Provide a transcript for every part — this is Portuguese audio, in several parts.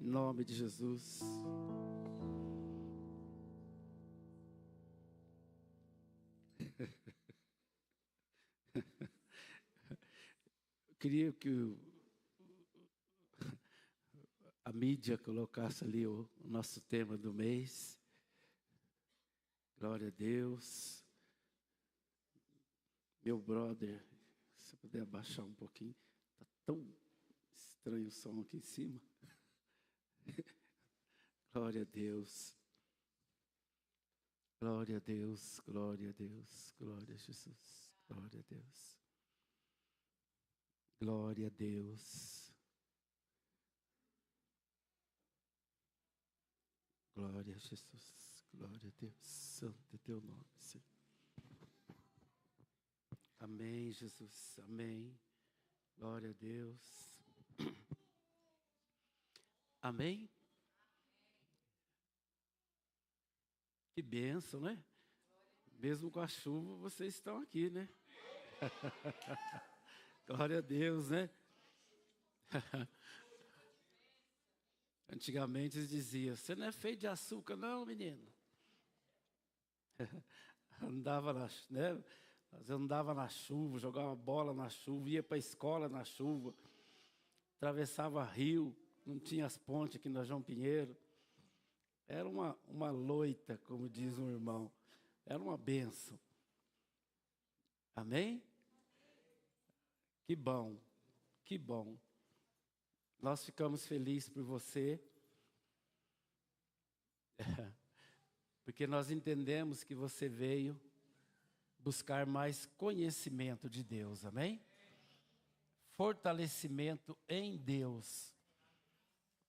Em nome de Jesus. Eu queria que a mídia colocasse ali o nosso tema do mês. Glória a Deus. Meu brother, se puder abaixar um pouquinho. Está tão estranho o som aqui em cima. Glória a Deus. Glória a Deus, glória a Deus, glória a Jesus, glória a Deus. Glória a Deus. Glória a Jesus, glória a Deus. Santo é teu nome, Senhor. Amém, Jesus, amém. Glória a Deus. Amém? Que bênção, né? Mesmo com a chuva, vocês estão aqui, né? Glória a Deus, né? Antigamente eles diziam, você não é feito de açúcar não, menino. Andava na chuva, jogava bola na chuva, ia para a escola na chuva, atravessava rio, não tinha as pontes aqui na João Pinheiro. Era uma loita, como diz um irmão. Era uma bênção. Amém? Que bom, que bom. Nós ficamos felizes por você. Porque nós entendemos que você veio buscar mais conhecimento de Deus, amém? Fortalecimento em Deus,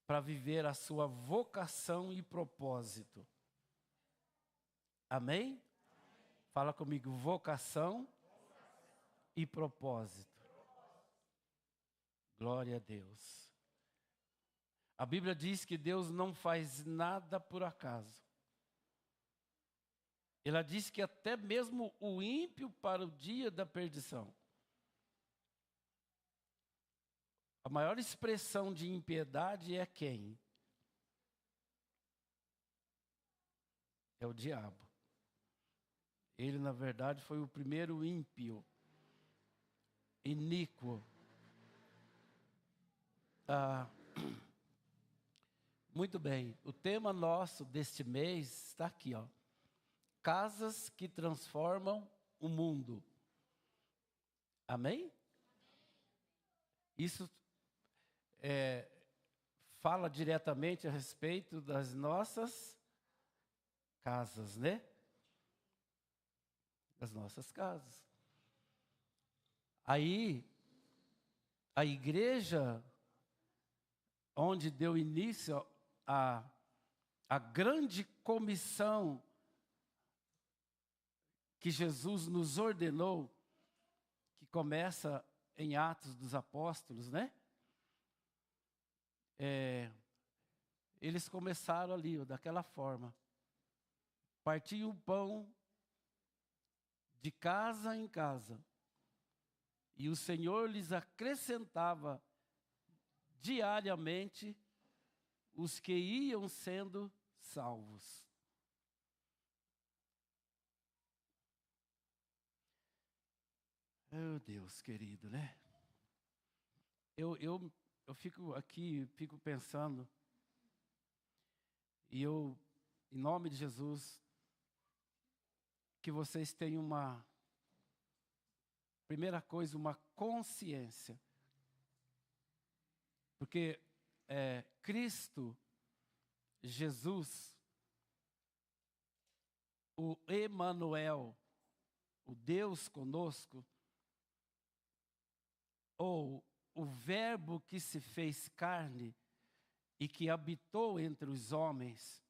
para viver a sua vocação e propósito. Amém? Fala comigo, vocação e propósito. Glória a Deus. A Bíblia diz que Deus não faz nada por acaso. Ela diz que até mesmo o ímpio para o dia da perdição. A maior expressão de impiedade é quem? É o diabo. Ele, na verdade, foi o primeiro ímpio, iníquo. Muito bem, o tema nosso deste mês está aqui, ó. Casas que transformam o mundo. Amém? Isso fala diretamente a respeito das nossas casas, né? Das nossas casas. Aí, a igreja, onde deu início a grande comissão que Jesus nos ordenou, que começa em Atos dos Apóstolos, né? Eles começaram ali, daquela forma. Partiam o pão de casa em casa. E o Senhor lhes acrescentava diariamente os que iam sendo salvos. Meu Deus querido, né? Eu fico aqui, fico pensando, e eu, em nome de Jesus, que vocês tenham primeira coisa, uma consciência. Porque Cristo, Jesus, o Emanuel, o Deus conosco, ou o Verbo que se fez carne e que habitou entre os homens,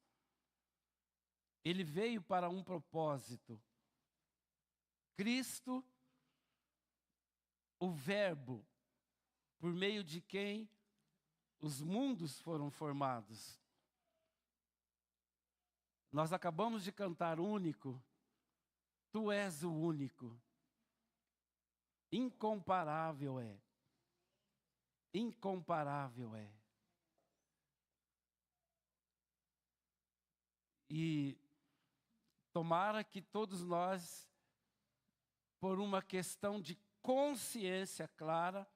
ele veio para um propósito. Cristo, o Verbo, por meio de quem os mundos foram formados. Nós acabamos de cantar único. Tu és o único. Incomparável é. Incomparável é. E tomara que todos nós, por uma questão de consciência clara,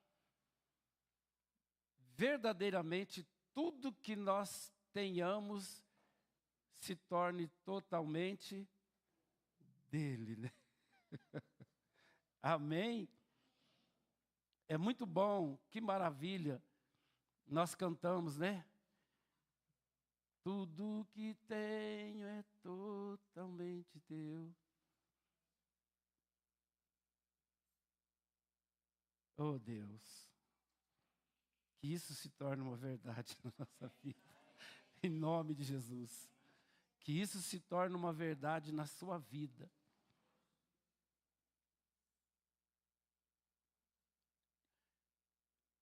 verdadeiramente tudo que nós tenhamos se torne totalmente dele, né? Amém? É muito bom, que maravilha. Nós cantamos, né? Tudo que tenho é totalmente teu. Oh Deus, que isso se torne uma verdade na nossa vida, em nome de Jesus. Que isso se torne uma verdade na sua vida.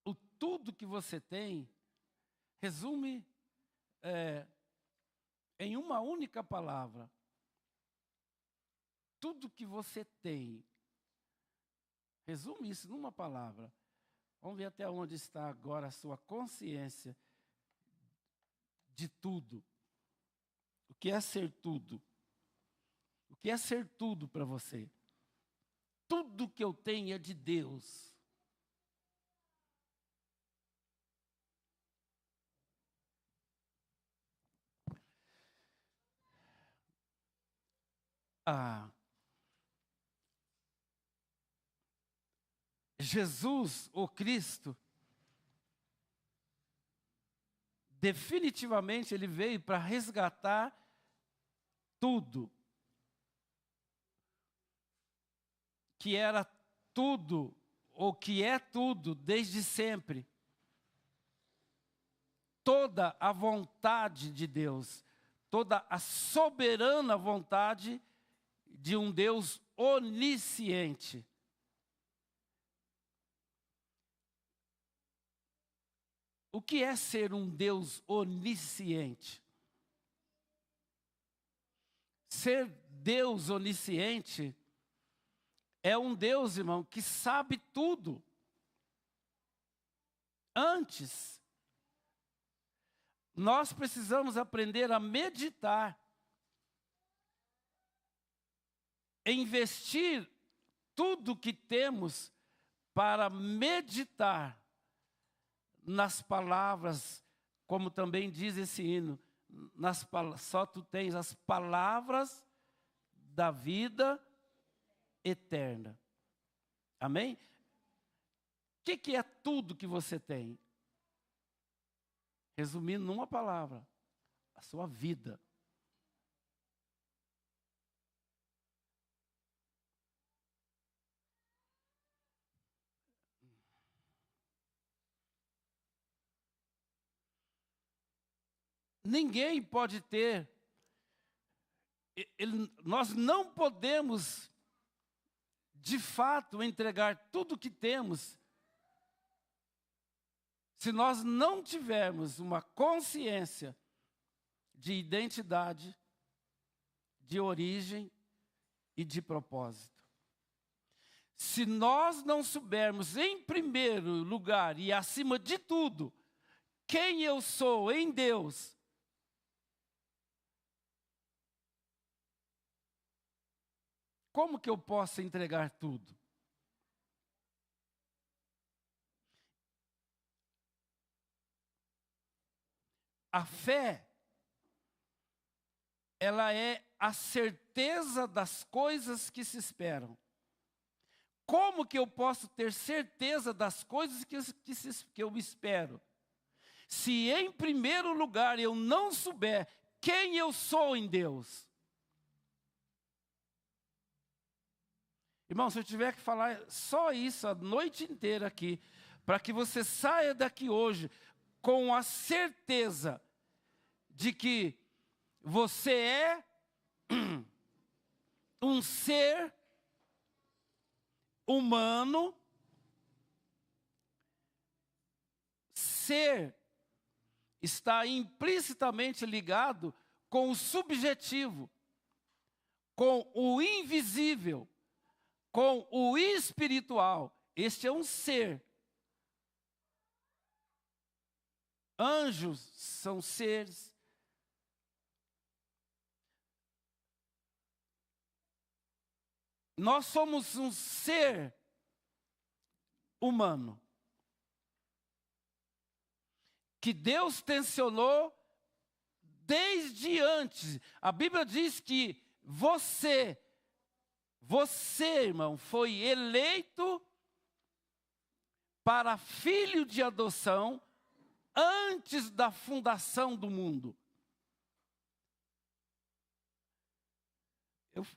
O tudo que você tem, resume em uma única palavra. Tudo que você tem, resume isso numa palavra. Vamos ver até onde está agora a sua consciência de tudo. O que é ser tudo? O que é ser tudo para você? Tudo que eu tenho é de Deus. Jesus, o Cristo, definitivamente ele veio para resgatar tudo. Que era tudo, ou que é tudo desde sempre. Toda a vontade de Deus, toda a soberana vontade de um Deus onisciente. O que é ser um Deus onisciente? Ser Deus onisciente é um Deus, irmão, que sabe tudo. Antes, nós precisamos aprender a meditar, investir tudo que temos para meditar nas palavras, como também diz esse hino, só tu tens as palavras da vida eterna. Amém? O que é tudo que você tem? Resumindo numa palavra, a sua vida. Ninguém pode ter, nós não podemos, de fato, entregar tudo que temos, se nós não tivermos uma consciência de identidade, de origem e de propósito. Se nós não soubermos, em primeiro lugar e acima de tudo, quem eu sou em Deus, como que eu posso entregar tudo? A fé, ela é a certeza das coisas que se esperam. Como que eu posso ter certeza das coisas que eu espero? Se em primeiro lugar eu não souber quem eu sou em Deus. Irmão, se eu tiver que falar só isso a noite inteira aqui, para que você saia daqui hoje com a certeza de que você é um ser humano, ser está implicitamente ligado com o subjetivo, com o invisível, com o espiritual. Este é um ser. Anjos são seres. Nós somos um ser humano que Deus tensionou desde antes. A Bíblia diz que você, irmão, foi eleito para filho de adoção antes da fundação do mundo.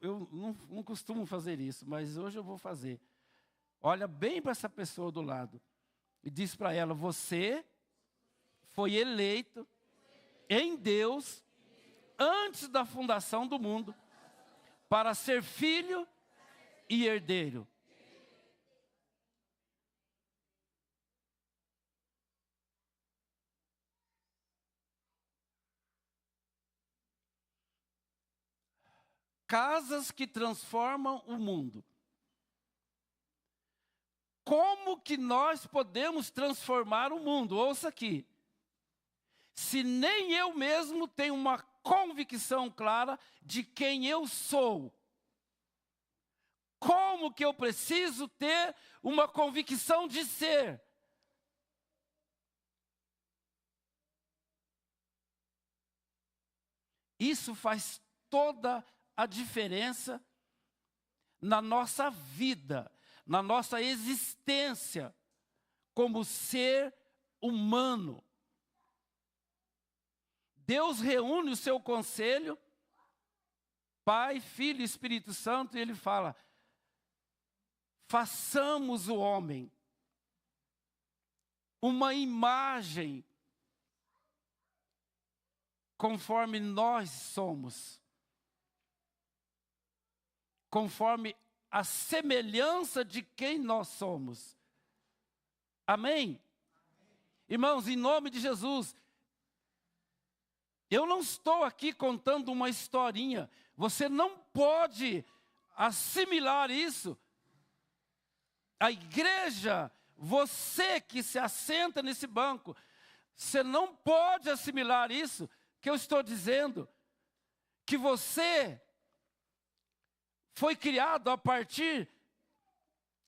Eu não costumo fazer isso, mas hoje eu vou fazer. Olha bem para essa pessoa do lado e diz para ela: você foi eleito em Deus antes da fundação do mundo para ser filho e herdeiro. Casas que transformam o mundo. Como que nós podemos transformar o mundo? Ouça aqui. Se nem eu mesmo tenho uma convicção clara de quem eu sou, como que eu preciso ter uma convicção de ser? Isso faz toda a diferença na nossa vida, na nossa existência como ser humano. Deus reúne o seu conselho, Pai, Filho e Espírito Santo, e Ele fala: façamos o homem uma imagem conforme nós somos, conforme a semelhança de quem nós somos. Amém? Irmãos, em nome de Jesus, eu não estou aqui contando uma historinha. Você não pode assimilar isso. A igreja, você que se assenta nesse banco, você não pode assimilar isso que eu estou dizendo. Que você foi criado a partir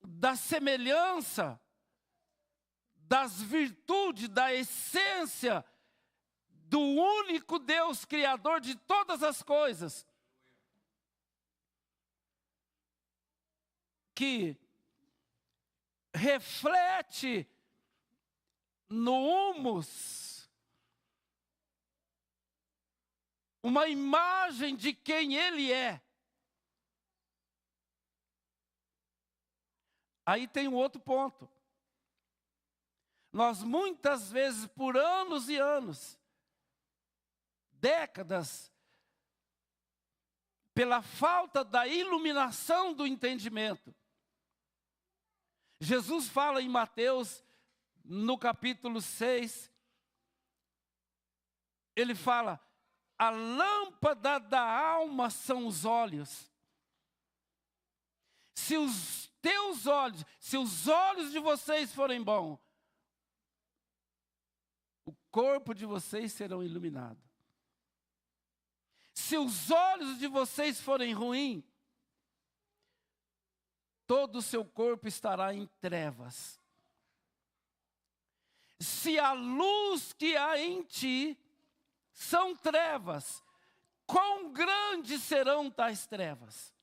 da semelhança, das virtudes, da essência do único Deus criador de todas as coisas, que reflete no humus uma imagem de quem Ele é. Aí tem um outro ponto. Nós muitas vezes, por anos e anos, décadas, pela falta da iluminação do entendimento. Jesus fala em Mateus, no capítulo 6, ele fala: a lâmpada da alma são os olhos. Se os teus olhos, se os olhos de vocês forem bons, o corpo de vocês serão iluminados. Se os olhos de vocês forem ruins, todo o seu corpo estará em trevas. Se a luz que há em ti são trevas, quão grandes serão tais trevas?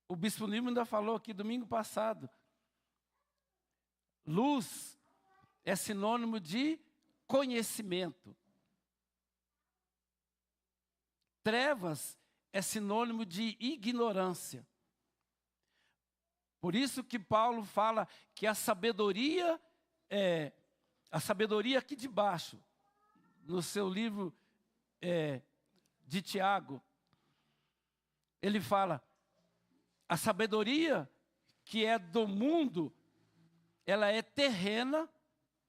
O Bispo Nimo ainda falou aqui domingo passado. Luz é sinônimo de conhecimento. Trevas é sinônimo de ignorância. Por isso que Paulo fala que a sabedoria aqui de baixo, no seu livro de Tiago, ele fala: a sabedoria que é do mundo, ela é terrena,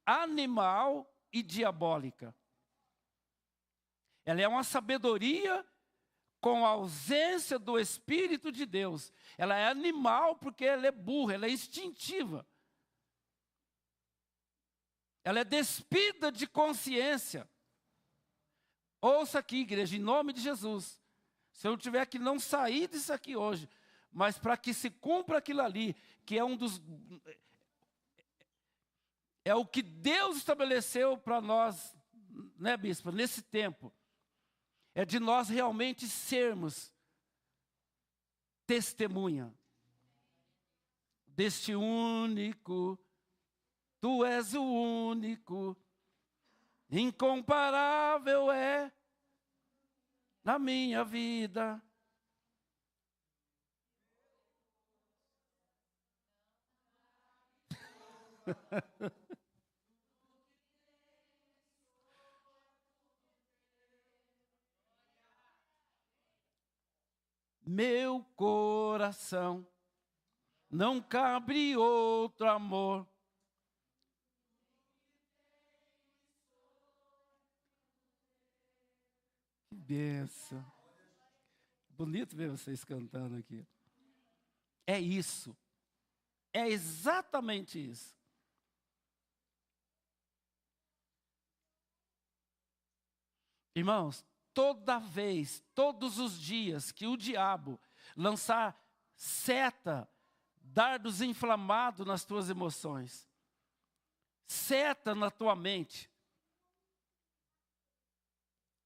animal e diabólica. Ela é uma sabedoria com a ausência do Espírito de Deus. Ela é animal porque ela é burra, ela é instintiva. Ela é despida de consciência. Ouça aqui, igreja, em nome de Jesus. Se eu tiver que não sair disso aqui hoje, mas para que se cumpra aquilo ali, que é é o que Deus estabeleceu para nós, né, bispo, nesse tempo. É de nós realmente sermos testemunha deste único, tu és o único, incomparável é na minha vida. Meu coração não cabe outro amor. Que benção. Bonito ver vocês cantando aqui. É isso. É exatamente isso. Irmãos, toda vez, todos os dias que o diabo lançar seta, dardos inflamados nas tuas emoções, seta na tua mente,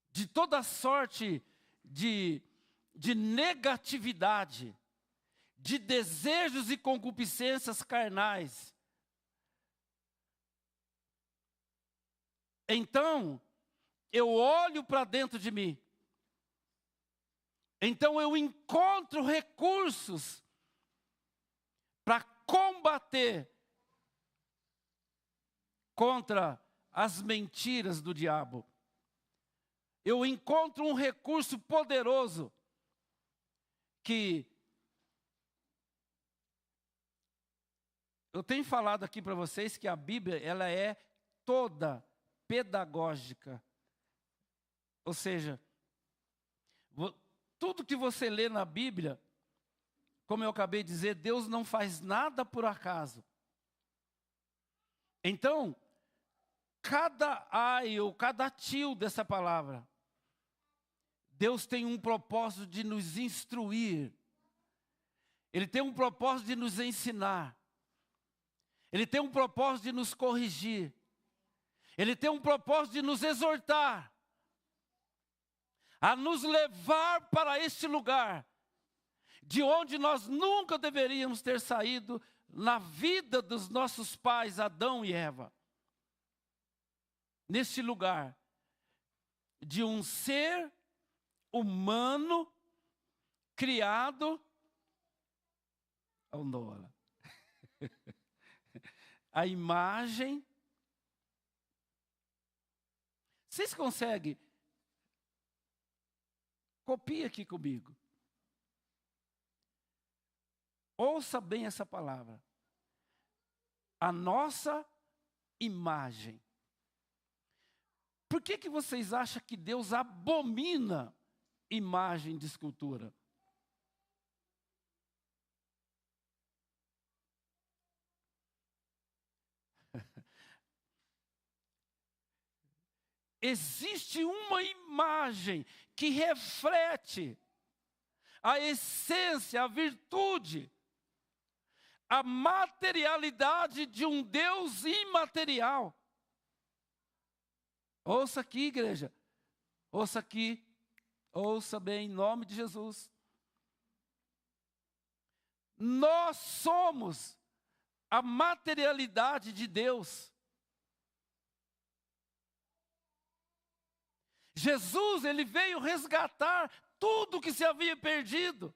de toda sorte de negatividade, de desejos e concupiscências carnais, então eu olho para dentro de mim, então eu encontro recursos para combater contra as mentiras do diabo. Eu encontro um recurso poderoso que eu tenho falado aqui para vocês que a Bíblia ela é toda pedagógica. Ou seja, tudo que você lê na Bíblia, como eu acabei de dizer, Deus não faz nada por acaso. Então, cada ai ou cada tio dessa palavra, Deus tem um propósito de nos instruir. Ele tem um propósito de nos ensinar. Ele tem um propósito de nos corrigir. Ele tem um propósito de nos exortar. A nos levar para este lugar, de onde nós nunca deveríamos ter saído na vida dos nossos pais, Adão e Eva. Neste lugar, de um ser humano, criado, a imagem. Vocês conseguem? Copie aqui comigo. Ouça bem essa palavra. A nossa imagem. Por que vocês acham que Deus abomina imagem de escultura? Existe uma imagem que reflete a essência, a virtude, a materialidade de um Deus imaterial. Ouça aqui, igreja. Ouça aqui. Ouça bem, em nome de Jesus. Nós somos a materialidade de Deus. Jesus, ele veio resgatar tudo que se havia perdido.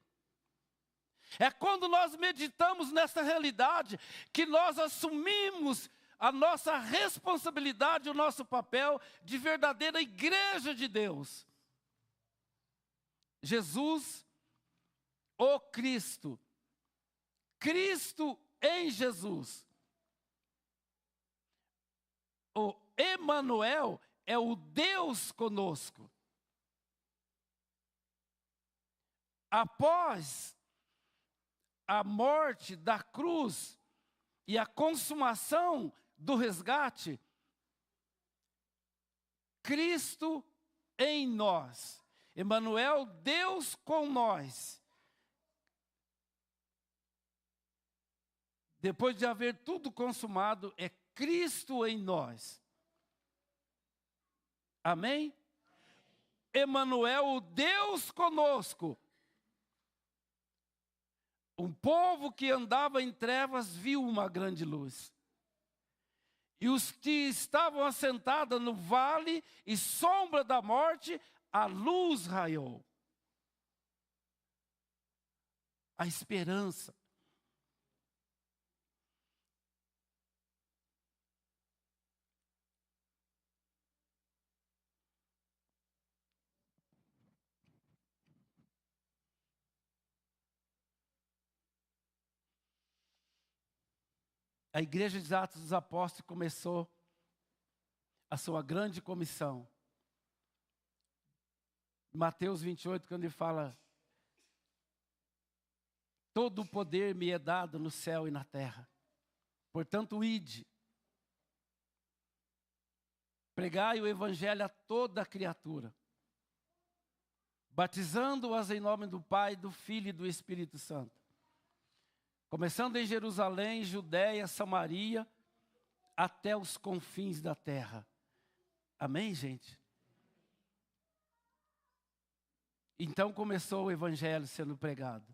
É quando nós meditamos nessa realidade que nós assumimos a nossa responsabilidade, o nosso papel de verdadeira igreja de Deus. Jesus, o Cristo. Cristo em Jesus. O Emanuel é o Deus conosco. Após a morte da cruz e a consumação do resgate, Cristo em nós. Emanuel, Deus com nós. Depois de haver tudo consumado, é Cristo em nós. Amém? Emanuel, o Deus conosco. Um povo que andava em trevas viu uma grande luz. E os que estavam assentados no vale e sombra da morte, a luz raiou. A esperança. A igreja de Atos dos Apóstolos começou a sua grande comissão. Mateus 28, quando ele fala: todo o poder me é dado no céu e na terra. Portanto, ide. Pregai o evangelho a toda a criatura, batizando-as em nome do Pai, do Filho e do Espírito Santo. Começando em Jerusalém, Judéia, Samaria, até os confins da terra. Amém, gente? Então começou o evangelho sendo pregado.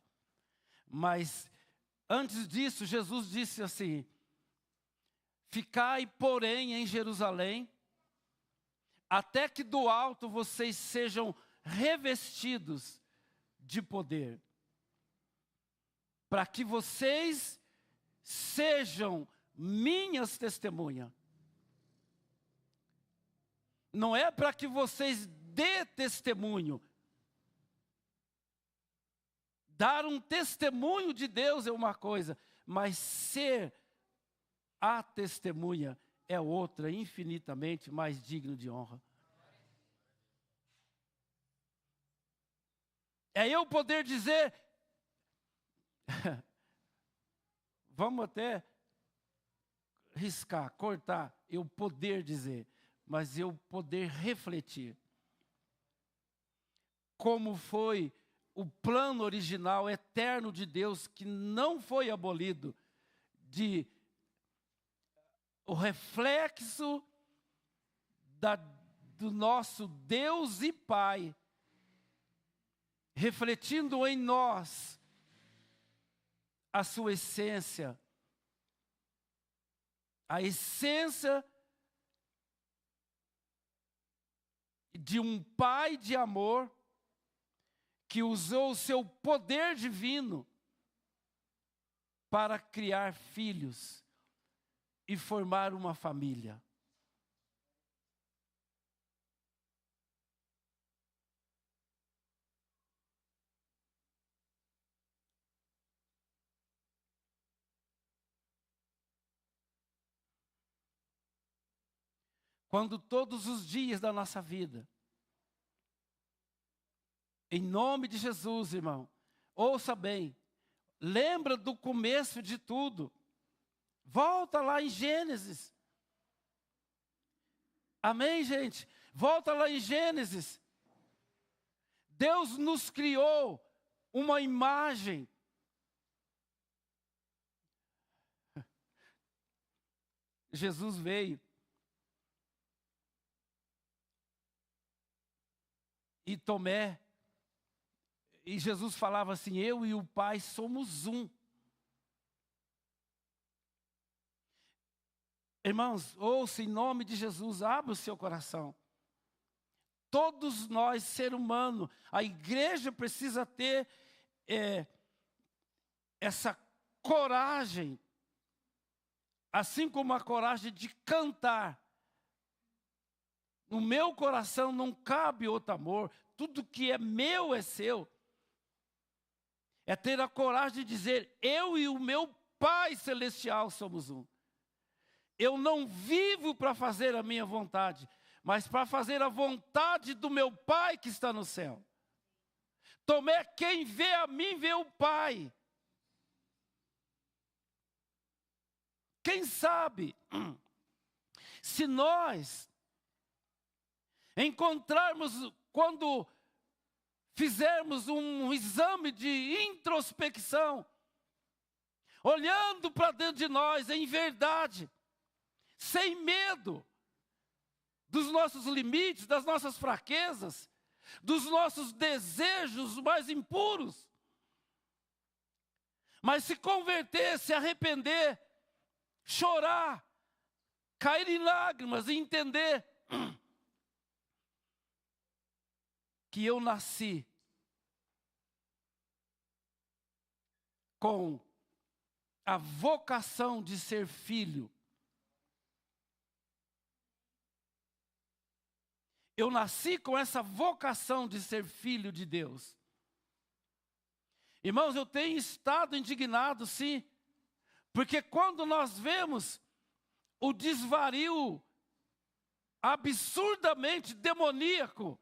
Mas antes disso, Jesus disse assim: ficai, porém, em Jerusalém, até que do alto vocês sejam revestidos de poder, para que vocês sejam minhas testemunhas. Não é para que vocês dê testemunho. Dar um testemunho de Deus é uma coisa, mas ser a testemunha é outra, infinitamente mais digno de honra. É eu poder dizer, vamos até riscar, cortar, eu poder dizer, mas eu poder refletir. Como foi o plano original, eterno de Deus, que não foi abolido, o reflexo do nosso Deus e Pai, refletindo em nós a sua essência, a essência de um Pai de amor, que usou o seu poder divino para criar filhos e formar uma família. Quando todos os dias da nossa vida, em nome de Jesus, irmão, ouça bem, lembra do começo de tudo, volta lá em Gênesis. Amém, gente? Volta lá em Gênesis. Deus nos criou uma imagem. Jesus veio e Tomé, e Jesus falava assim: eu e o Pai somos um. Irmãos, ouça em nome de Jesus, abra o seu coração. Todos nós, ser humano, a igreja precisa ter essa coragem, assim como a coragem de cantar. No meu coração não cabe outro amor, tudo que é meu é seu. É ter a coragem de dizer: eu e o meu Pai Celestial somos um. Eu não vivo para fazer a minha vontade, mas para fazer a vontade do meu Pai que está no céu. Tomé, quem vê a mim, vê o Pai. Quem sabe, se nós encontrarmos, quando fizermos um exame de introspecção, olhando para dentro de nós em verdade, sem medo dos nossos limites, das nossas fraquezas, dos nossos desejos mais impuros. Mas se converter, se arrepender, chorar, cair em lágrimas e entender que eu nasci com a vocação de ser filho. Eu nasci com essa vocação de ser filho de Deus. Irmãos, eu tenho estado indignado, sim, porque quando nós vemos o desvario absurdamente demoníaco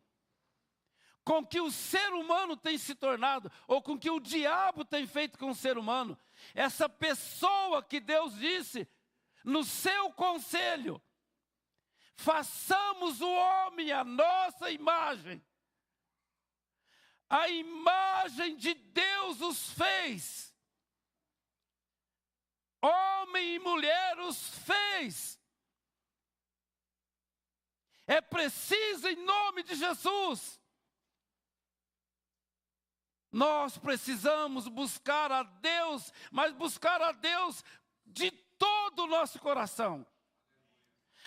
com que o ser humano tem se tornado, ou com que o diabo tem feito com o ser humano, essa pessoa que Deus disse no seu conselho: façamos o homem à nossa imagem. A imagem de Deus os fez. Homem e mulher os fez. É preciso, em nome de Jesus, nós precisamos buscar a Deus, mas buscar a Deus de todo o nosso coração.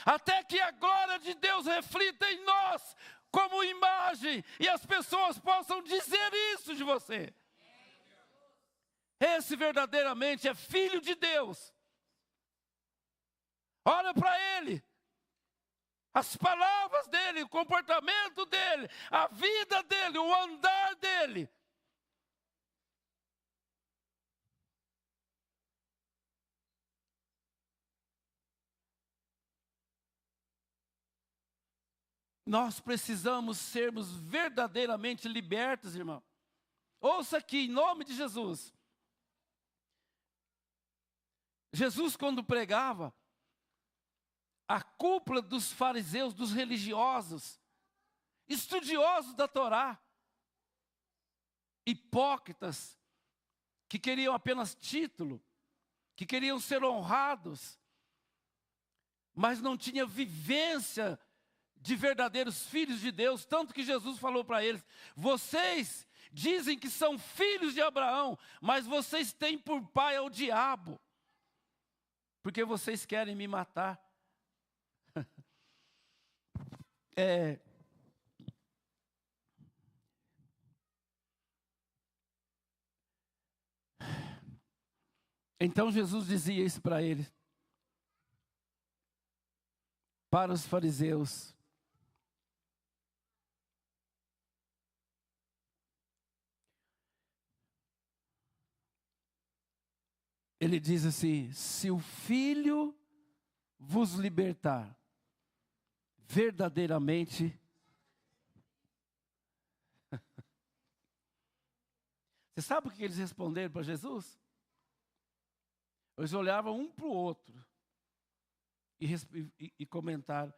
Até que a glória de Deus reflita em nós como imagem, e as pessoas possam dizer isso de você. Esse verdadeiramente é filho de Deus. Olha para ele, as palavras dele, o comportamento dele, a vida dele, o andar dele. Nós precisamos sermos verdadeiramente libertos, irmão. Ouça aqui, em nome de Jesus. Jesus, quando pregava, a cúpula dos fariseus, dos religiosos, estudiosos da Torá, hipócritas, que queriam apenas título, que queriam ser honrados, mas não tinha vivência de verdadeiros filhos de Deus, tanto que Jesus falou para eles: vocês dizem que são filhos de Abraão, mas vocês têm por pai ao diabo, porque vocês querem me matar. Então Jesus dizia isso para eles, para os fariseus. Ele diz assim: se o Filho vos libertar, verdadeiramente. Você sabe o que eles responderam para Jesus? Eles olhavam um para o outro e comentaram: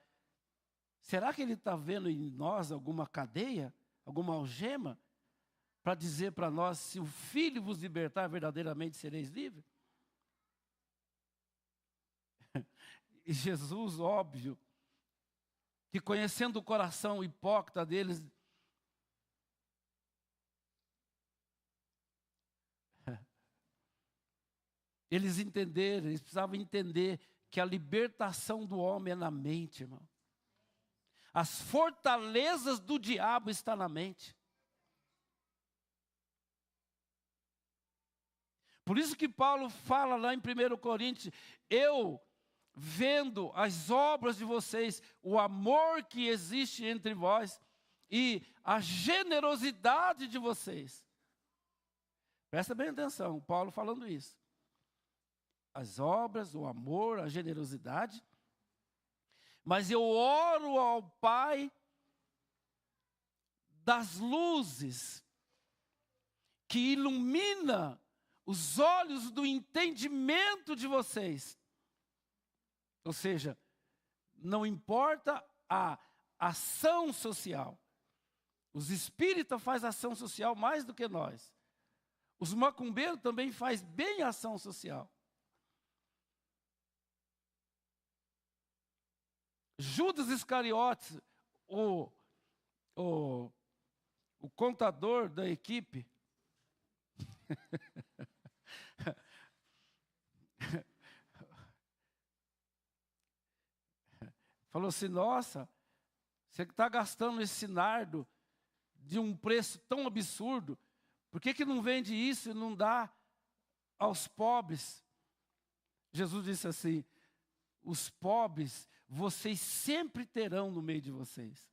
será que ele está vendo em nós alguma cadeia, alguma algema, para dizer para nós: se o Filho vos libertar, verdadeiramente sereis livres? E Jesus, óbvio, que conhecendo o coração hipócrita deles, eles entenderam, eles precisavam entender que a libertação do homem é na mente, irmão. As fortalezas do diabo estão na mente. Por isso que Paulo fala lá em 1 Coríntios: eu, vendo as obras de vocês, o amor que existe entre vós e a generosidade de vocês. Presta bem atenção, Paulo falando isso. As obras, o amor, a generosidade. Mas eu oro ao Pai das luzes, que ilumina os olhos do entendimento de vocês. Ou seja, não importa ação social. Os espíritas fazem ação social mais do que nós. Os macumbeiros também fazem bem ação social. Judas Iscariotes, o contador da equipe, falou assim: nossa, você está gastando esse nardo de um preço tão absurdo, por que não vende isso e não dá aos pobres? Jesus disse assim: os pobres vocês sempre terão no meio de vocês,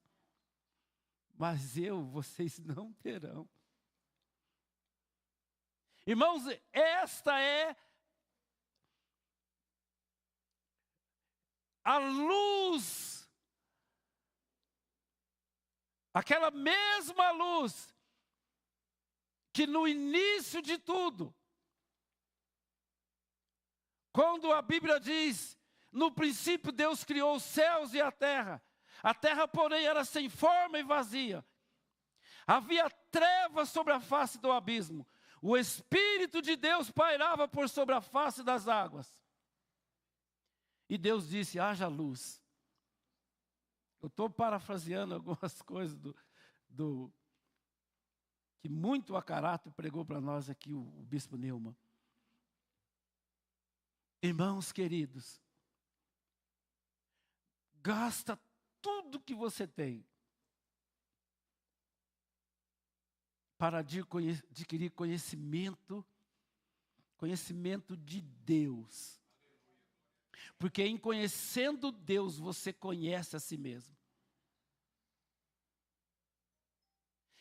mas vocês não terão. Irmãos, esta é a luz, aquela mesma luz que no início de tudo, quando a Bíblia diz, no princípio Deus criou os céus e a terra, porém era sem forma e vazia, havia trevas sobre a face do abismo, o Espírito de Deus pairava por sobre a face das águas. E Deus disse: haja luz. Eu estou parafraseando algumas coisas do que muito a caráter pregou para nós aqui o bispo Neumann. Irmãos queridos, gasta tudo que você tem para adquirir conhecimento de Deus. Porque em conhecendo Deus, você conhece a si mesmo.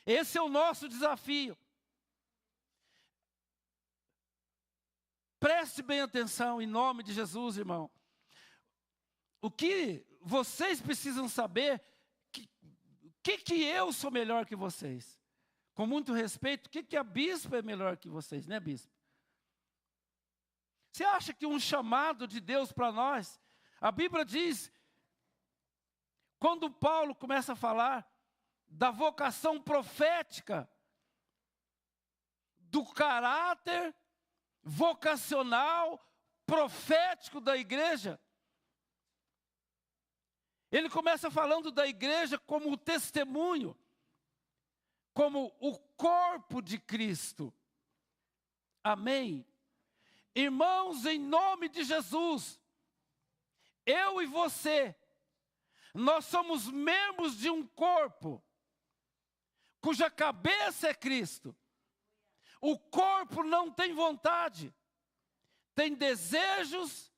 Esse é o nosso desafio. Preste bem atenção em nome de Jesus, irmão. O que vocês precisam saber, que eu sou melhor que vocês? Com muito respeito, o que a bispa é melhor que vocês, né, bispo? Você acha que um chamado de Deus para nós, a Bíblia diz, quando Paulo começa a falar da vocação profética, do caráter vocacional, profético da igreja, ele começa falando da igreja como o testemunho, como o corpo de Cristo. Amém? Irmãos, em nome de Jesus, eu e você, nós somos membros de um corpo, cuja cabeça é Cristo. O corpo não tem vontade, tem desejos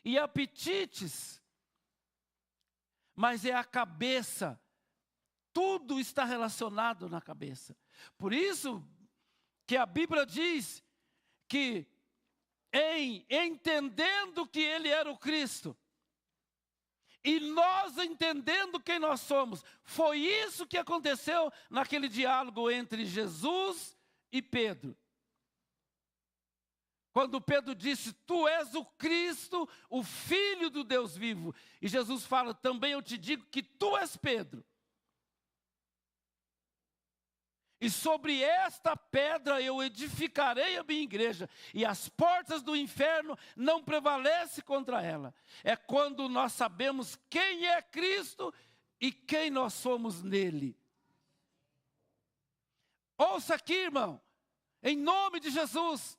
e apetites, mas é a cabeça. Tudo está relacionado na cabeça. Por isso que a Bíblia diz que entendendo que Ele era o Cristo, e nós entendendo quem nós somos, foi isso que aconteceu naquele diálogo entre Jesus e Pedro. Quando Pedro disse: tu és o Cristo, o Filho do Deus vivo. E Jesus fala: também eu te digo que tu és Pedro. E sobre esta pedra eu edificarei a minha igreja, e as portas do inferno não prevalecem contra ela. É quando nós sabemos quem é Cristo e quem nós somos nele. Ouça aqui, irmão, em nome de Jesus.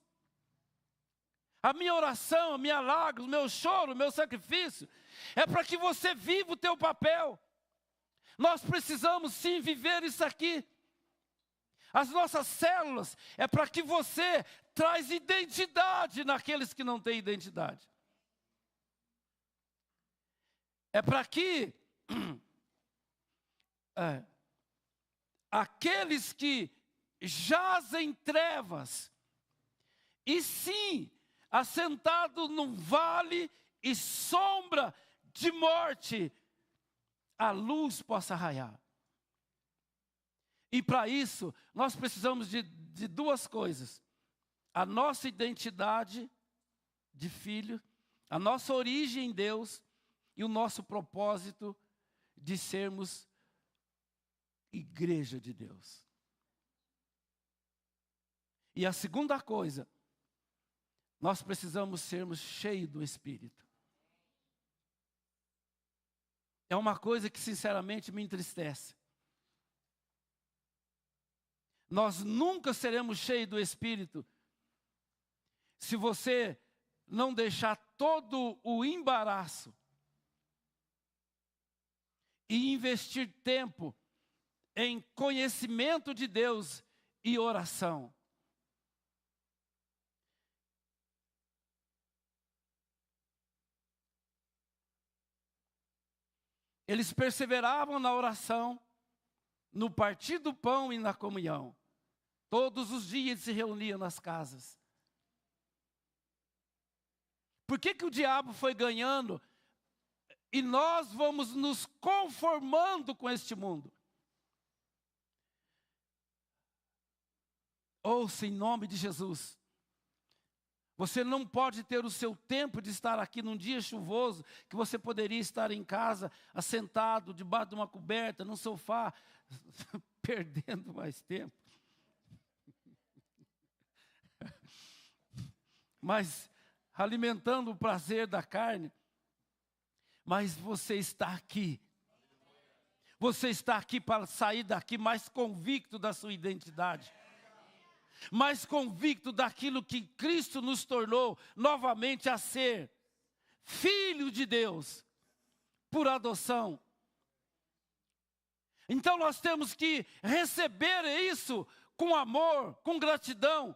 A minha oração, a minha lágrima, o meu choro, o meu sacrifício, é para que você viva o teu papel. Nós precisamos sim viver isso aqui. As nossas células é para que você traz identidade naqueles que não têm identidade. É para que aqueles que jazem em trevas, e sim, assentado num vale e sombra de morte, a luz possa raiar. E para isso, nós precisamos de duas coisas: a nossa identidade de filho, a nossa origem em Deus e o nosso propósito de sermos igreja de Deus. E a segunda coisa, nós precisamos sermos cheios do Espírito. É uma coisa que sinceramente me entristece. Nós nunca seremos cheios do Espírito se você não deixar todo o embaraço e investir tempo em conhecimento de Deus e oração. Eles perseveravam na oração, no partir do pão e na comunhão. Todos os dias se reuniam nas casas. Por que o diabo foi ganhando e nós vamos nos conformando com este mundo? Ouça em nome de Jesus. Você não pode ter o seu tempo de estar aqui num dia chuvoso, que você poderia estar em casa, assentado, debaixo de uma coberta, num sofá, perdendo mais tempo. Mas alimentando o prazer da carne. Mas você está aqui. Você está aqui para sair daqui mais convicto da sua identidade. Mais convicto daquilo que Cristo nos tornou novamente a ser. Filho de Deus. Por adoção. Então nós temos que receber isso com amor, com gratidão.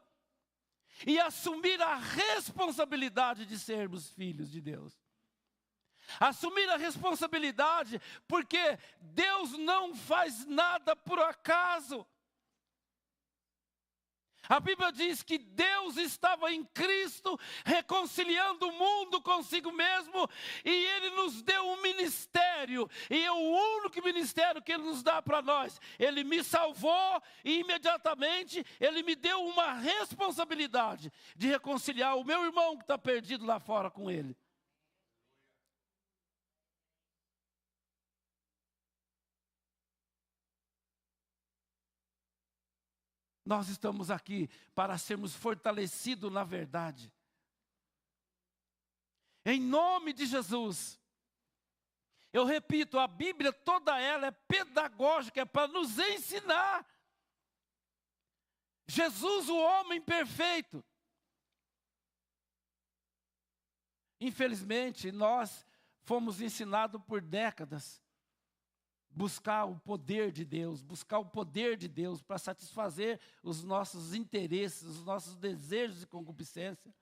E assumir a responsabilidade de sermos filhos de Deus. Assumir a responsabilidade, porque Deus não faz nada por acaso. A Bíblia diz que Deus estava em Cristo, reconciliando o mundo consigo mesmo, e Ele nos deu um ministério, e é o único ministério que Ele nos dá para nós. Ele me salvou, e imediatamente Ele me deu uma responsabilidade de reconciliar o meu irmão que está perdido lá fora com Ele. Nós estamos aqui para sermos fortalecidos na verdade. Em nome de Jesus. Eu repito, a Bíblia toda ela é pedagógica, é para nos ensinar. Jesus, o homem perfeito. Infelizmente, nós fomos ensinados por décadas buscar o poder de Deus para satisfazer os nossos interesses, os nossos desejos e concupiscência,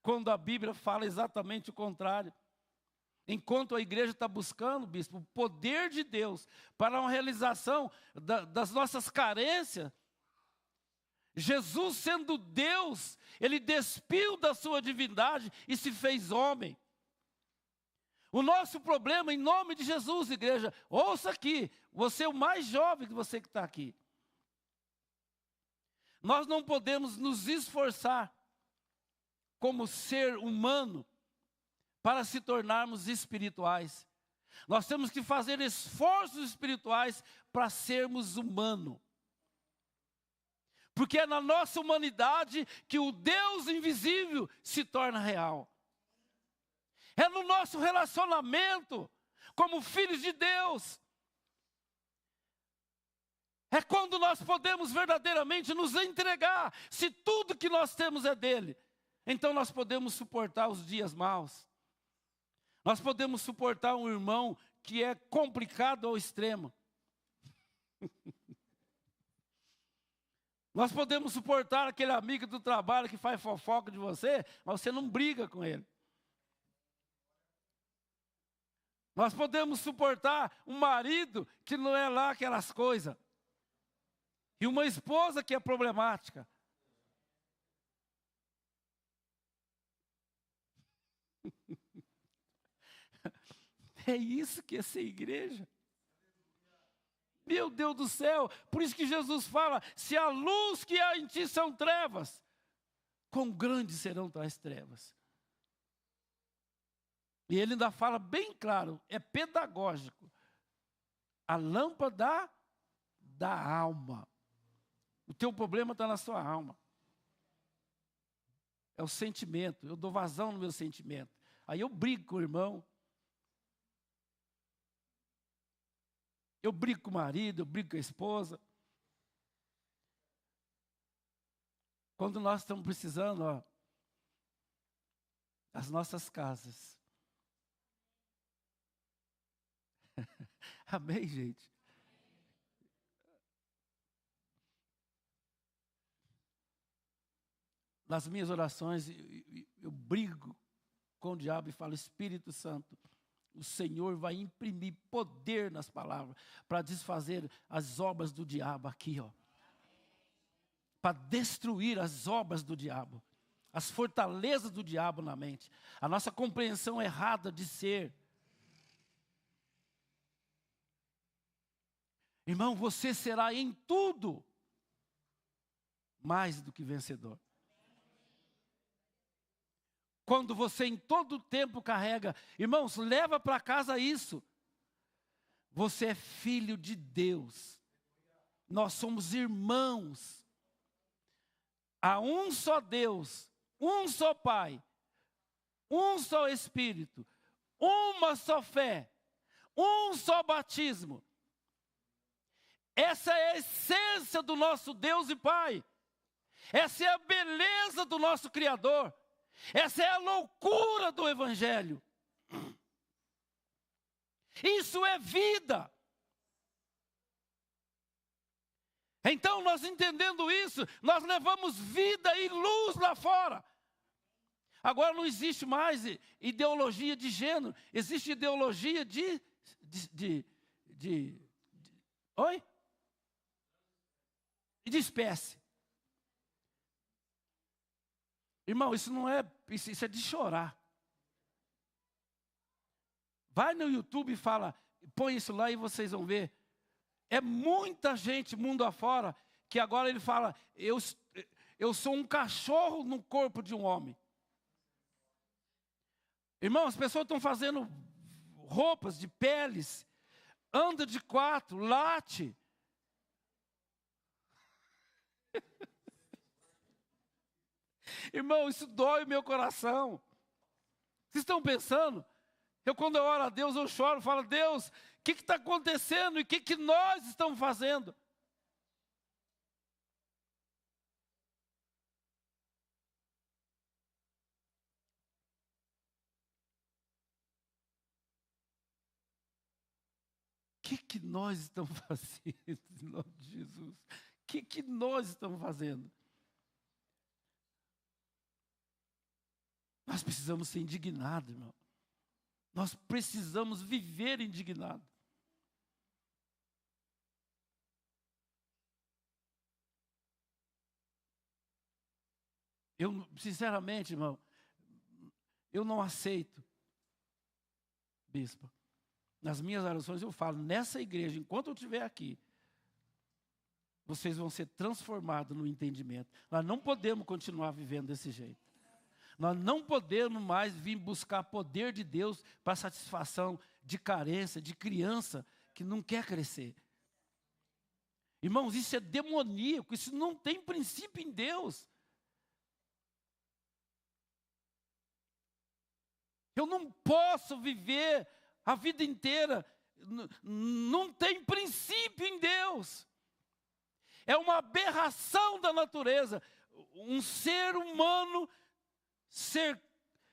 quando a Bíblia fala exatamente o contrário. Enquanto a igreja está buscando, bispo, o poder de Deus para uma realização das nossas carências, Jesus sendo Deus, Ele despiu da sua divindade e se fez homem. O nosso problema, em nome de Jesus, igreja, ouça aqui, você é o mais jovem que você que está aqui. Nós não podemos nos esforçar como ser humano para se tornarmos espirituais. Nós temos que fazer esforços espirituais para sermos humanos. Porque é na nossa humanidade que o Deus invisível se torna real. É no nosso relacionamento como filhos de Deus. É quando nós podemos verdadeiramente nos entregar. Se tudo que nós temos é dele, então nós podemos suportar os dias maus. Nós podemos suportar um irmão que é complicado ao extremo. Nós podemos suportar aquele amigo do trabalho que faz fofoca de você, mas você não briga com ele. Nós podemos suportar um marido que não é lá aquelas coisas. E uma esposa que é problemática. É isso que é ser igreja. Meu Deus do céu, por isso que Jesus fala, se a luz que há em ti são trevas, quão grandes serão tais trevas. E ele ainda fala bem claro, é pedagógico. A lâmpada da alma. O teu problema está na sua alma. É o sentimento. Eu dou vazão no meu sentimento. Aí eu brigo com o irmão. Eu brigo com o marido, eu brigo com a esposa. Quando nós estamos precisando, ó, as nossas casas. Amém, gente? Nas minhas orações, eu brigo com o diabo e falo, Espírito Santo, o Senhor vai imprimir poder nas palavras para desfazer as obras do diabo aqui, ó. Para destruir as obras do diabo, as fortalezas do diabo na mente, a nossa compreensão errada de ser. Irmão, você será em tudo mais do que vencedor. Quando você em todo o tempo carrega, irmãos, leva para casa isso. Você é filho de Deus. Nós somos irmãos. Há um só Deus, um só Pai, um só Espírito, uma só fé, um só batismo. Essa é a essência do nosso Deus e Pai. Essa é a beleza do nosso Criador. Essa é a loucura do Evangelho. Isso é vida. Então, nós entendendo isso, nós levamos vida e luz lá fora. Agora não existe mais ideologia de gênero, existe ideologia de oi? De espécie. Irmão, isso não é, isso é de chorar. Vai no YouTube e fala, põe isso lá e vocês vão ver. É muita gente, mundo afora, que agora ele fala, eu sou um cachorro no corpo de um homem. Irmão, as pessoas estão fazendo roupas de peles, anda de 4, late. Irmão, isso dói o meu coração. Vocês estão pensando? Quando eu oro a Deus, eu choro, falo, Deus, o que está acontecendo e o que nós estamos fazendo? O que nós estamos fazendo, em nome de Jesus? O que nós estamos fazendo? Nós precisamos ser indignados, irmão. Nós precisamos viver indignado. Eu, sinceramente, irmão, eu não aceito, bispo. Nas minhas orações eu falo, nessa igreja, enquanto eu estiver aqui, vocês vão ser transformados no entendimento. Nós não podemos continuar vivendo desse jeito. Nós não podemos mais vir buscar poder de Deus para satisfação de carência, de criança que não quer crescer. Irmãos, isso é demoníaco, isso não tem princípio em Deus. Eu não posso viver a vida inteira, não tem princípio em Deus. É uma aberração da natureza, um ser humano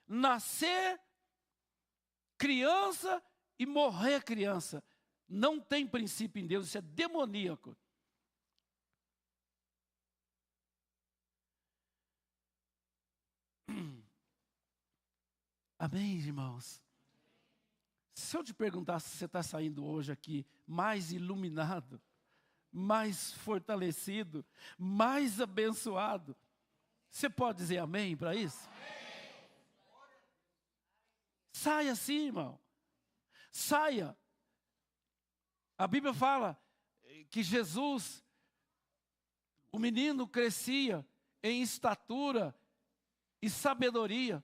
nascer criança e morrer criança. Não tem princípio em Deus, isso é demoníaco. Amém, irmãos? Se eu te perguntar se você está saindo hoje aqui mais iluminado, mais fortalecido, mais abençoado, você pode dizer amém para isso? Saia assim, irmão. Saia. A Bíblia fala que Jesus, o menino crescia em estatura e sabedoria.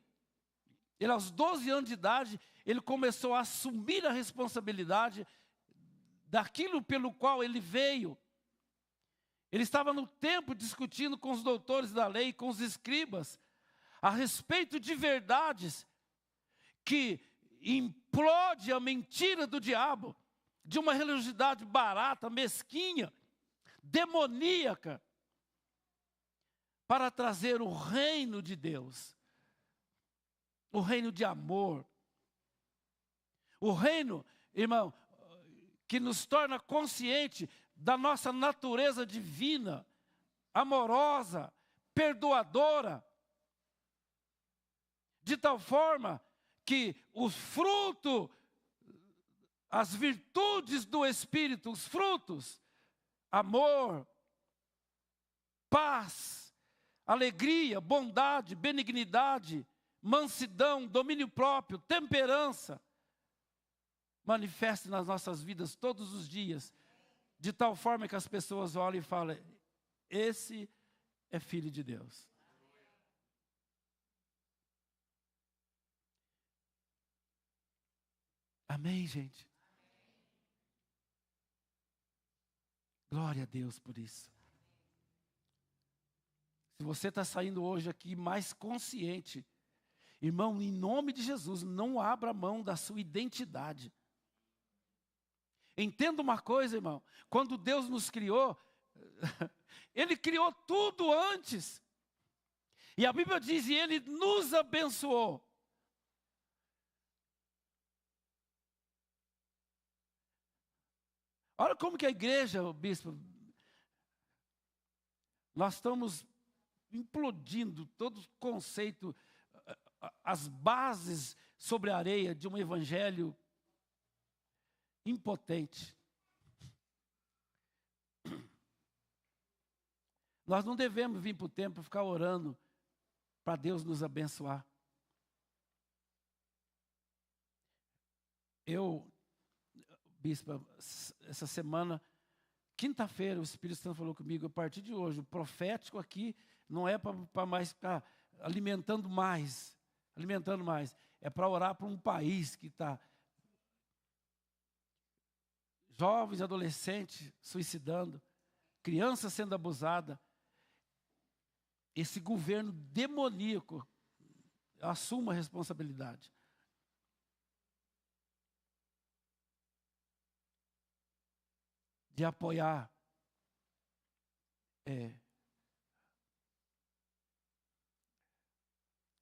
Ele, aos 12 anos de idade, ele começou a assumir a responsabilidade daquilo pelo qual ele veio. Ele estava no templo discutindo com os doutores da lei, com os escribas, a respeito de verdades que implode a mentira do diabo, de uma religiosidade barata, mesquinha, demoníaca, para trazer o reino de Deus, o reino de amor, o reino, irmão, que nos torna consciente da nossa natureza divina, amorosa, perdoadora, de tal forma que o fruto, as virtudes do Espírito, os frutos, amor, paz, alegria, bondade, benignidade, mansidão, domínio próprio, temperança, manifeste nas nossas vidas todos os dias, de tal forma que as pessoas olhem e falem: esse é filho de Deus. Amém, gente? Glória a Deus por isso. Se você está saindo hoje aqui mais consciente, irmão, em nome de Jesus, não abra mão da sua identidade. Entenda uma coisa, irmão, quando Deus nos criou, Ele criou tudo antes. E a Bíblia diz, e Ele nos abençoou. Olha como que a igreja, bispo, nós estamos implodindo todo o conceito, as bases sobre a areia de um evangelho impotente. Nós não devemos vir para o templo ficar orando para Deus nos abençoar. Bispo, essa semana, quinta-feira, o Espírito Santo falou comigo: a partir de hoje, o profético aqui não é para mais ficar alimentando mais, é para orar para um país que está jovens, adolescentes suicidando, crianças sendo abusadas. Esse governo demoníaco, assuma a responsabilidade. De apoiar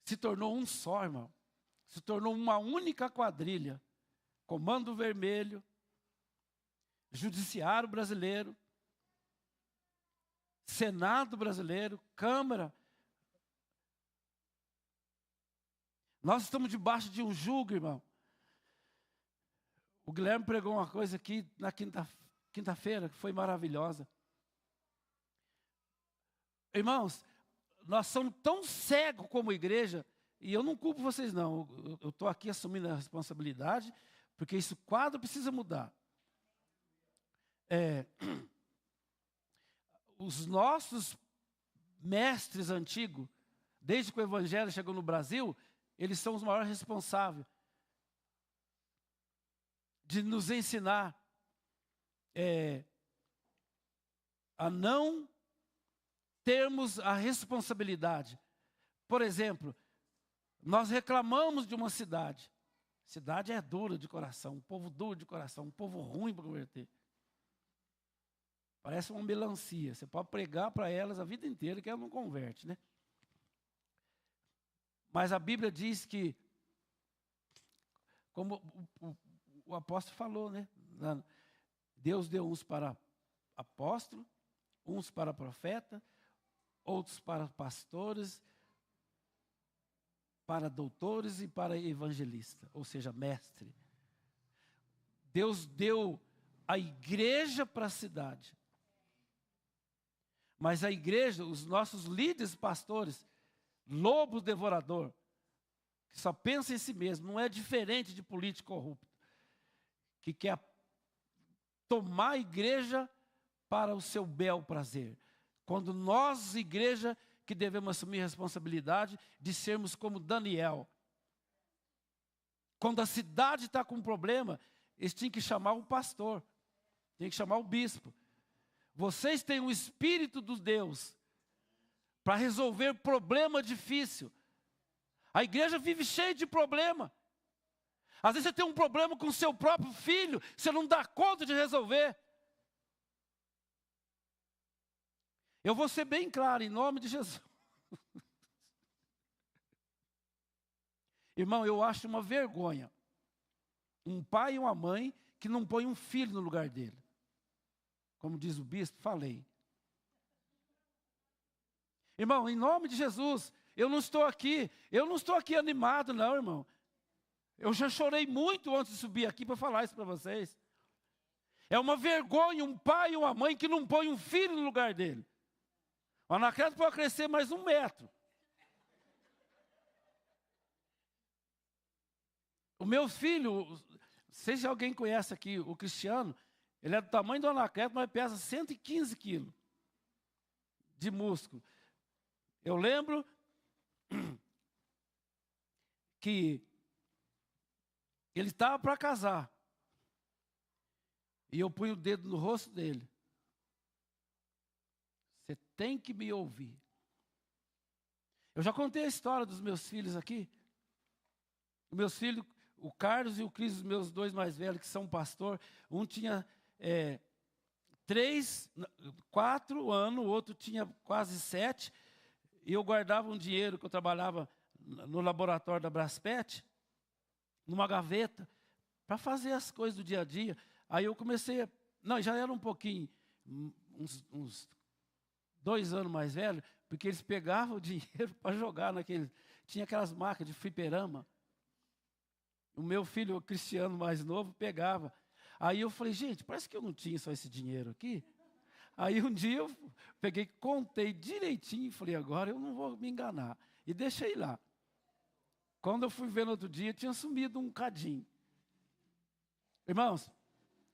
se tornou um só, irmão. Se tornou uma única quadrilha. Comando Vermelho, Judiciário Brasileiro, Senado Brasileiro, Câmara. Nós estamos debaixo de um jugo, irmão. O Guilherme pregou uma coisa aqui na quinta-feira que foi maravilhosa. Irmãos, nós somos tão cegos como igreja, e eu não culpo vocês não, eu estou aqui assumindo a responsabilidade, porque esse quadro precisa mudar. Os nossos mestres antigos, desde que o evangelho chegou no Brasil, eles são os maiores responsáveis de nos ensinar a não termos a responsabilidade. Por exemplo, nós reclamamos de uma cidade. Cidade é dura de coração, um povo duro de coração, um povo ruim para converter. Parece uma melancia. Você pode pregar para elas a vida inteira que ela não converte, né? Mas a Bíblia diz que, como o apóstolo falou, né? Deus deu uns para apóstolo, uns para profeta, outros para pastores, para doutores e para evangelista, ou seja, mestre. Deus deu a igreja para a cidade. Mas a igreja, os nossos líderes pastores, lobo devorador, que só pensa em si mesmo, não é diferente de político corrupto, que quer tomar a igreja para o seu bel prazer. Quando nós, igreja, que devemos assumir a responsabilidade de sermos como Daniel. Quando a cidade está com um problema, eles tinham que chamar o pastor. Tem que chamar o bispo. Vocês têm um Espírito de Deus para resolver problema difícil. A igreja vive cheia de problema. Às vezes você tem um problema com o seu próprio filho, você não dá conta de resolver. Eu vou ser bem claro, em nome de Jesus. Irmão, eu acho uma vergonha um pai e uma mãe que não põe um filho no lugar dele. Como diz o bispo, falei. Irmão, em nome de Jesus, eu não estou aqui animado não, irmão. Eu já chorei muito antes de subir aqui para falar isso para vocês. É uma vergonha um pai e uma mãe que não põe um filho no lugar dele. O Anacleto pode crescer mais 1 metro. O meu filho, não sei se alguém conhece aqui, o Cristiano, ele é do tamanho do Anacleto, mas pesa 115 quilos de músculo. Eu lembro que ele estava para casar. E eu punho o dedo no rosto dele. Você tem que me ouvir. Eu já contei a história dos meus filhos aqui. Os meus filhos, o Carlos e o Cris, os meus 2 mais velhos, que são pastor. Um tinha 4 anos, o outro tinha quase 7. E eu guardava um dinheiro que eu trabalhava no laboratório da Braspet, numa gaveta, para fazer as coisas do dia a dia. Aí eu comecei, já era um pouquinho, uns 2 anos mais velho, porque eles pegavam o dinheiro para jogar tinha aquelas máquinas de fliperama. O meu filho, o Cristiano mais novo, pegava. Aí eu falei, gente, parece que eu não tinha só esse dinheiro aqui. Aí um dia eu peguei, contei direitinho e falei, agora eu não vou me enganar. E deixei lá. Quando eu fui ver no outro dia, tinha sumido um cadinho. Irmãos,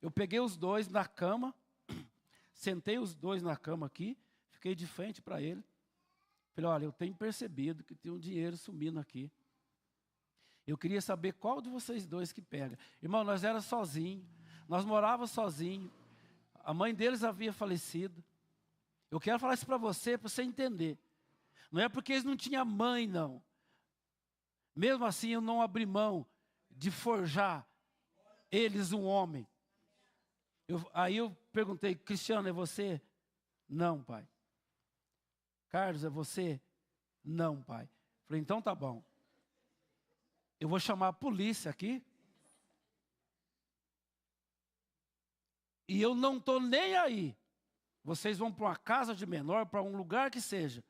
eu peguei os 2 na cama, sentei os 2 na cama aqui, fiquei de frente para ele. Falei, olha, eu tenho percebido que tem um dinheiro sumindo aqui. Eu queria saber qual de vocês 2 que pega. Irmão, nós éramos sozinhos, nós morávamos sozinhos. A mãe deles havia falecido. Eu quero falar isso para você entender. Não é porque eles não tinham mãe, não. Mesmo assim, eu não abri mão de forjar eles um homem. Aí eu perguntei, Cristiano, é você? Não, pai. Carlos, é você? Não, pai. Falei, então tá bom. Eu vou chamar a polícia aqui. E eu não estou nem aí. Vocês vão para uma casa de menor, para um lugar que seja.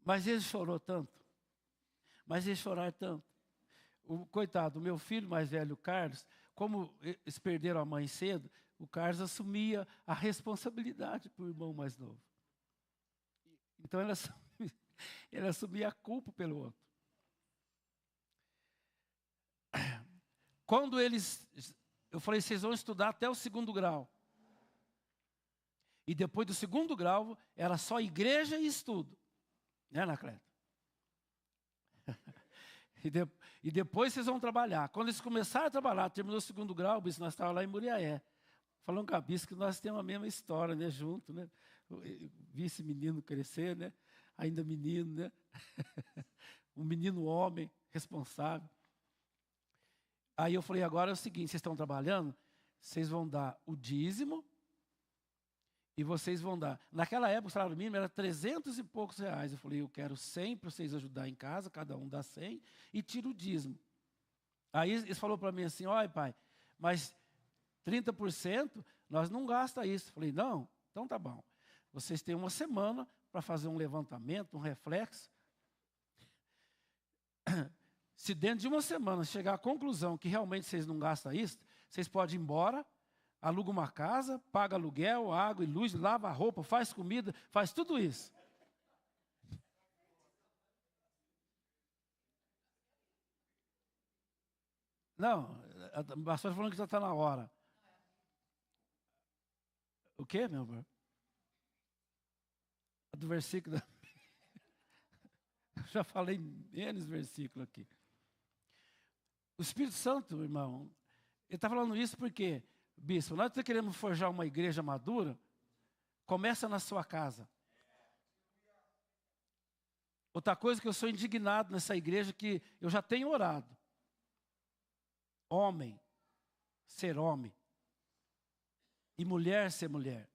Mas ele chorou tanto. Mas eles choraram tanto. Coitado, o meu filho mais velho, o Carlos, como eles perderam a mãe cedo, o Carlos assumia a responsabilidade para o irmão mais novo. Então ele assumia a culpa pelo outro. Quando eu falei, vocês vão estudar até o 2º grau. E depois do 2º grau, era só igreja e estudo. Né, Anacleto? E depois vocês vão trabalhar. Quando eles começaram a trabalhar, terminou o 2º grau, nós estávamos lá em Muriaé. Falando com a bispo que nós temos a mesma história, né, junto, né? Vi esse menino crescer, né? Ainda menino, né? Um menino homem, responsável. Aí eu falei, agora é o seguinte, vocês estão trabalhando, vocês vão dar o dízimo e vocês vão dar. Naquela época o salário mínimo era 300 e poucos reais. Eu falei, eu quero 100 para vocês ajudar em casa, cada um dá 100 e tira o dízimo. Aí eles falaram para mim assim, olha pai, mas 30% nós não gastamos isso. Eu falei, não, então tá bom. Vocês têm uma semana para fazer um levantamento, um reflexo. Se dentro de uma semana chegar à conclusão que realmente vocês não gastam isso, vocês podem ir embora, aluga uma casa, paga aluguel, água e luz, lava a roupa, faz comida, faz tudo isso. Não, a pastora falando que já está na hora. O quê, meu amor? Do versículo. Já falei menos versículo aqui. O Espírito Santo, irmão, ele está falando isso porque bispo, nós queremos forjar uma igreja madura, começa na sua casa. Outra coisa que eu sou indignado nessa igreja, que eu já tenho orado. Homem, ser homem. E mulher, ser mulher.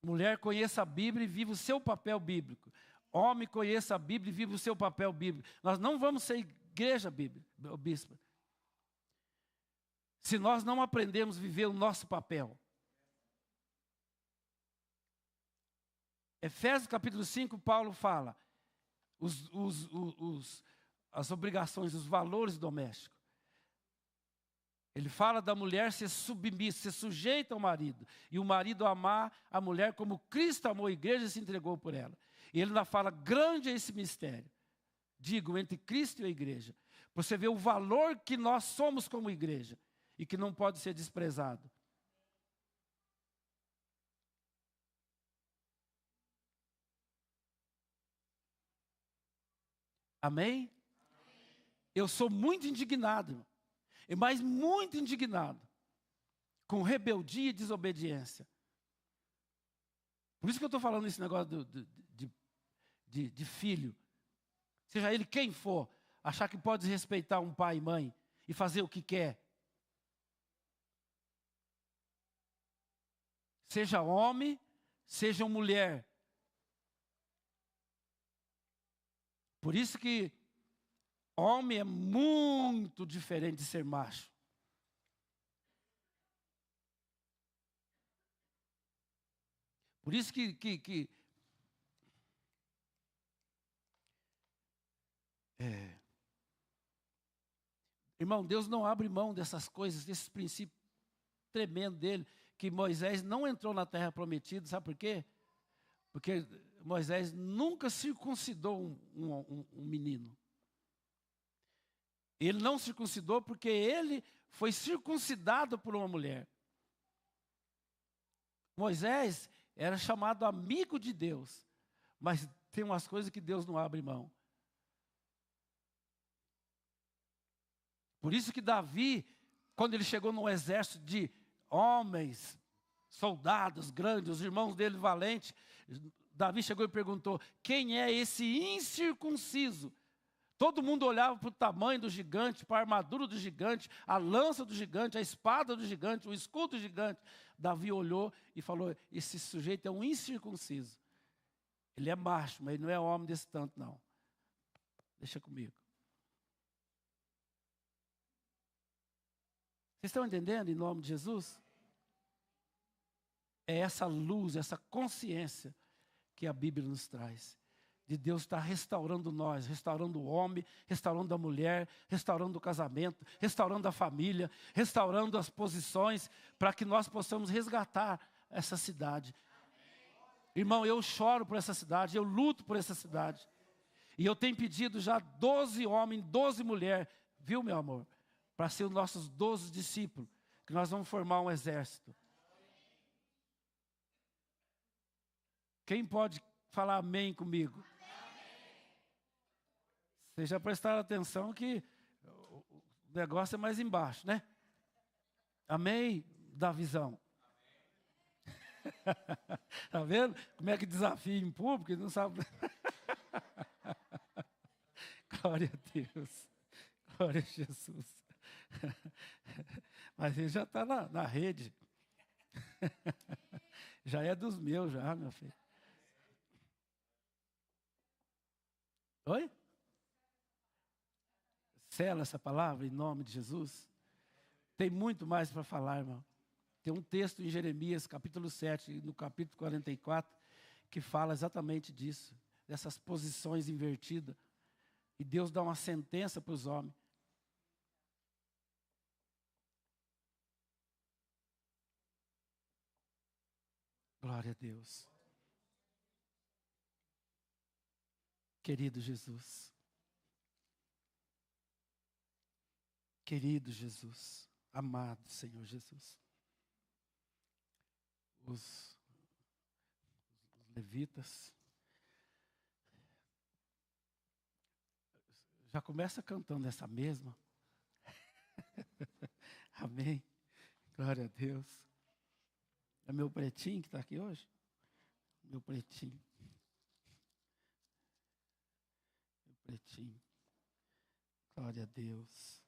Mulher, conheça a Bíblia e viva o seu papel bíblico. Homem, conheça a Bíblia e viva o seu papel bíblico. Nós não vamos ser igreja bíblica, bispo, se nós não aprendemos a viver o nosso papel. Efésios capítulo 5, Paulo fala as obrigações, os valores domésticos. Ele fala da mulher ser submissa, ser sujeita ao marido. E o marido amar a mulher como Cristo amou a igreja e se entregou por ela. E ele ainda fala, grande é esse mistério. Digo, entre Cristo e a igreja. Você vê o valor que nós somos como igreja. E que não pode ser desprezado. Amém? Eu sou muito indignado, irmão. Mas muito indignado com rebeldia e desobediência. Por isso que eu estou falando esse negócio de filho. Seja ele quem for, achar que pode respeitar um pai e mãe e fazer o que quer. Seja homem, seja mulher. Por isso que homem é muito diferente de ser macho. Por isso irmão, Deus não abre mão dessas coisas, desses princípios tremendos dele, que Moisés não entrou na terra prometida, sabe por quê? Porque Moisés nunca circuncidou um menino. Ele não circuncidou porque ele foi circuncidado por uma mulher. Moisés era chamado amigo de Deus, mas tem umas coisas que Deus não abre mão. Por isso que Davi, quando ele chegou num exército de homens, soldados grandes, os irmãos dele valentes, Davi chegou e perguntou, quem é esse incircunciso? Todo mundo olhava para o tamanho do gigante, para a armadura do gigante, a lança do gigante, a espada do gigante, o escudo do gigante. Davi olhou e falou, esse sujeito é um incircunciso. Ele é macho, mas ele não é homem desse tanto, não. Deixa comigo. Vocês estão entendendo, em nome de Jesus? É essa luz, essa consciência que a Bíblia nos traz. De Deus estar restaurando nós, restaurando o homem, restaurando a mulher, restaurando o casamento, restaurando a família, restaurando as posições, para que nós possamos resgatar essa cidade. Irmão, eu choro por essa cidade, eu luto por essa cidade. E eu tenho pedido já 12 homens, 12 mulheres, viu, meu amor? Para ser os nossos 12 discípulos, que nós vamos formar um exército. Quem pode falar amém comigo? Vocês já prestaram atenção que o negócio é mais embaixo, né? Amém? Da visão. Tá vendo? Como é que desafia em público e não sabe. Glória a Deus. Glória a Jesus. Mas ele já está na rede. Já é dos meus, já, meu filho. Oi? Sela essa palavra em nome de Jesus. Tem muito mais para falar, irmão. Tem um texto em Jeremias, capítulo 7, no capítulo 44, que fala exatamente disso, dessas posições invertidas. E Deus dá uma sentença para os homens. Glória a Deus. Querido Jesus. Querido Jesus, amado Senhor Jesus, os levitas já começa cantando essa mesma. Amém. Glória a Deus. É meu pretinho que está aqui hoje? Meu pretinho. Meu pretinho. Glória a Deus.